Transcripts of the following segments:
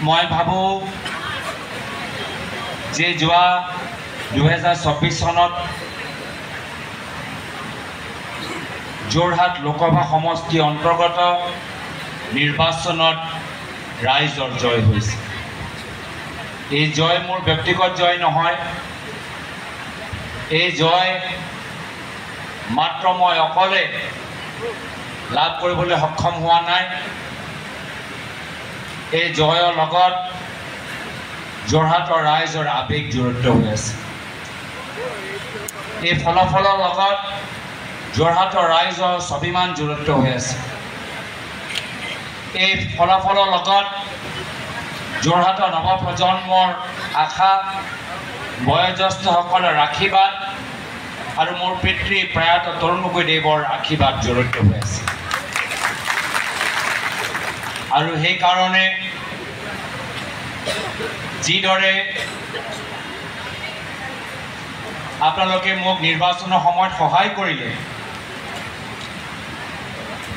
মই ভাবোঁ যে যোৱা 2024 চনত যোৰহাট লোকসভা সমষ্টি অন্তৰ্গত নিৰ্বাচনত ৰাইজৰ জয় হৈছে। এই জয় মোৰ ব্যক্তিগত জয় নহয়, এই জয় মাত্ৰ মই অকলে লাভ কৰিবলৈ সক্ষম হোৱা নাই। এই জয়ৰ লগত যোৰহাটৰ ৰাইজৰ আৱেগ জড়িত হৈ আছে। এই ফলাফলৰ লগত যোৰহাটৰ ৰাইজৰ স্বাভিমান জড়িত হৈ আছে। এই ফলাফলৰ লগত যোৰহাটৰ নৱপ্ৰজন্মৰ আশা, বয়োজ্যেষ্ঠসকলৰ আশীৰ্বাদ আৰু মোৰ পিতৃ প্ৰয়াত তৰুণ গগৈদেৱৰ আশীৰ্বাদ জড়িত হৈ আছে। আৰু সেইকাৰণে যিদৰে আপোনালোকে মোক নিৰ্বাচনৰ সময়ত সহায় কৰিলে,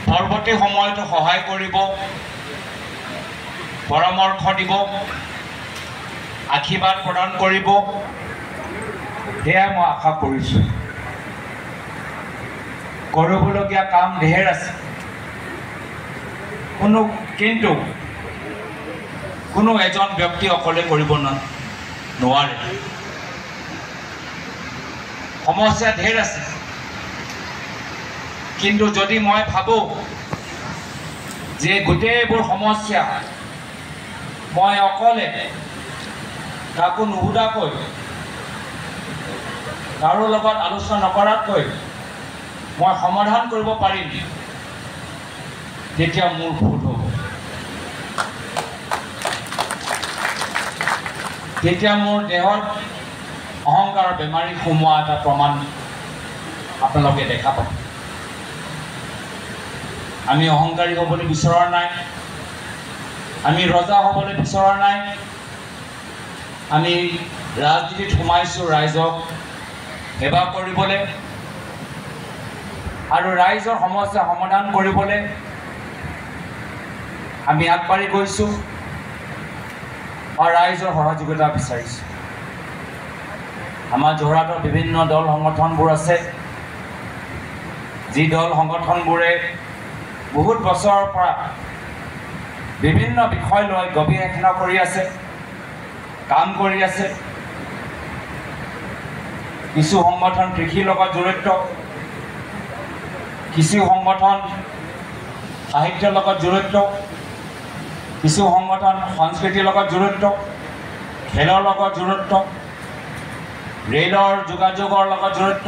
পৰৱৰ্তী সময়তো সহায় কৰিব, পৰামৰ্শ দিব, আশীৰ্বাদ প্ৰদান কৰিব, সেয়া মই আশা কৰিছোঁ। কৰিবলগীয়া কাম ঢেৰ আছে, কিন্তু কোনো এজন ব্যক্তি অকলে কৰিব নোৱাৰে। সমস্যা ঢেৰ আছে, কিন্তু যদি মই ভাবোঁ যে গোটেইবোৰ সমস্যা মই অকলে কাকো নুসুধাকৈ, কাৰো লগত আলোচনা নকৰাকৈ মই সমাধান কৰিব পাৰিম, তেতিয়া মোৰ ভুল হ'ব। তেতিয়া মোৰ দেহত অহংকাৰৰ বেমাৰী সোমোৱা এটা প্ৰমাণ আপোনালোকে দেখা পাব। আমি অহংকাৰী হ'বলৈ বিচৰা নাই, আমি ৰজা হ'বলৈ বিচৰা নাই। আমি ৰাজনীতিত সোমাইছোঁ ৰাইজক সেৱা কৰিবলৈ আৰু ৰাইজৰ সমস্যা সমাধান কৰিবলৈ আমি আগবাঢ়ি গৈছোঁ আৰু ৰাইজৰ সহযোগিতা বিচাৰিছোঁ। আমাৰ যোৰহাটৰ বিভিন্ন দল সংগঠনবোৰ আছে, যি দল সংগঠনবোৰে বহুত বছৰৰ পৰা বিভিন্ন বিষয় লৈ গৱেষণা কৰি আছে, কাম কৰি আছে। কিছু সংগঠন কৃষিৰ লগত জড়িত, কিছু সংগঠন সাহিত্যৰ লগত জড়িত, কিছু সংগঠন সংস্কৃতিৰ লগত জড়িত, খেলৰ লগত জড়িত, ৰেলৰ যোগাযোগৰ লগত জড়িত,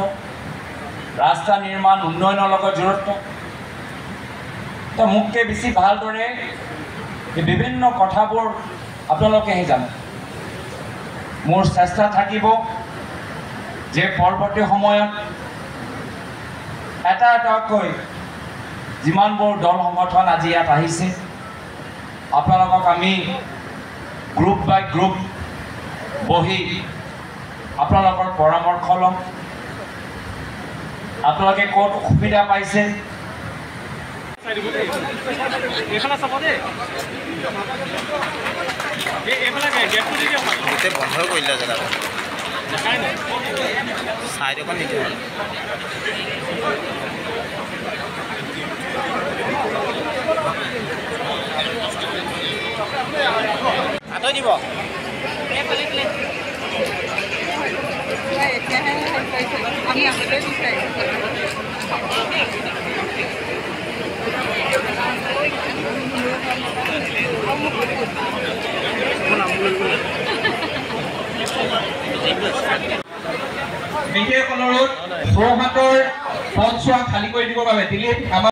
ৰাস্তা নিৰ্মাণ উন্নয়নৰ লগত জড়িত। তো মোতকৈ বেছি ভালদৰে এই বিভিন্ন কথাবোৰ আপোনালোকেহে জানে। মোৰ চেষ্টা থাকিব যে পৰৱৰ্তী সময়ত এটা এটাকৈ যিমানবোৰ দল সংগঠন আজি ইয়াত আহিছে, আপোনালোকক আমি গ্ৰুপ বাই গ্ৰুপ বহি আপোনালোকৰ পৰামৰ্শ ল'ম। আপোনালোকে ক'ত সুবিধা পাইছে, বন্ধ কৰিলে জেগাটো চাইড অকণ নিদিব। আঁতৰি দিব। বিশেষ অনুৰোধ যোৰহাটৰ পথছোৱা খালী কৰি দিবৰ বাবে দিলীপ